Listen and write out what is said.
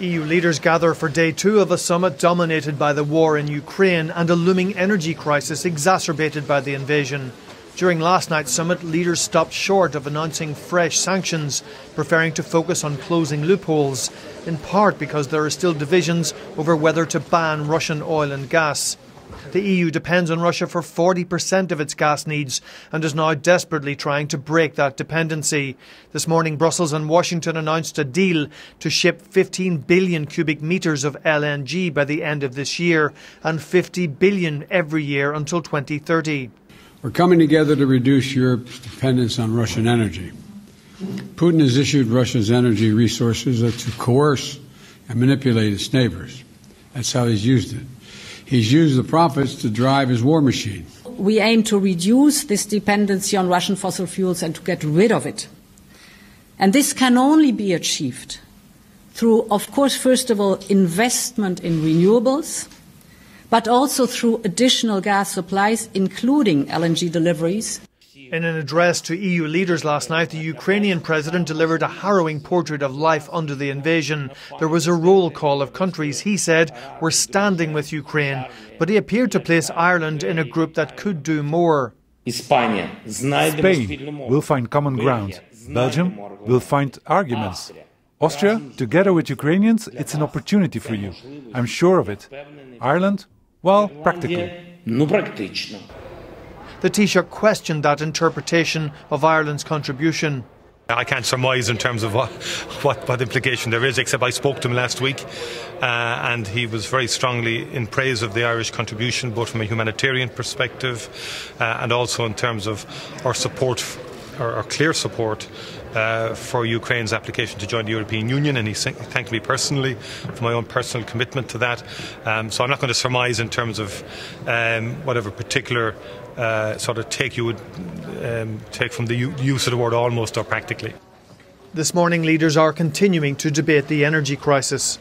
EU leaders gather for day 2 of a summit dominated by the war in Ukraine and a looming energy crisis exacerbated by the invasion. During last night's summit, leaders stopped short of announcing fresh sanctions, preferring to focus on closing loopholes, in part because there are still divisions over whether to ban Russian oil and gas. The EU depends on Russia for 40% of its gas needs and is now desperately trying to break that dependency. This morning, Brussels and Washington announced a deal to ship 15 billion cubic metres of LNG by the end of this year and 50 billion every year until 2030. We're coming together to reduce Europe's dependence on Russian energy. Putin has issued Russia's energy resources to coerce and manipulate its neighbours. That's how he's used it. He's used the profits to drive his war machine. We aim to reduce this dependency on Russian fossil fuels and to get rid of it. And this can only be achieved through, of course, first of all, investment in renewables, but also through additional gas supplies, including LNG deliveries. In an address to EU leaders last night, the Ukrainian president delivered a harrowing portrait of life under the invasion. There was a roll call of countries he said were standing with Ukraine, but he appeared to place Ireland in a group that could do more. Spain will find common ground. Belgium will find arguments. Austria, together with Ukrainians, it's an opportunity for you. I'm sure of it. Ireland, well, practically. The Taoiseach questioned that interpretation of Ireland's contribution. I can't surmise in terms of what implication there is, except I spoke to him last week and he was very strongly in praise of the Irish contribution, both from a humanitarian perspective and also in terms of our support, our clear support for Ukraine's application to join the European Union, and he thanked me personally for my own personal commitment to that. So I'm not going to surmise in terms of whatever particular sort of take you would take from the use of the word almost or practically. This morning, leaders are continuing to debate the energy crisis.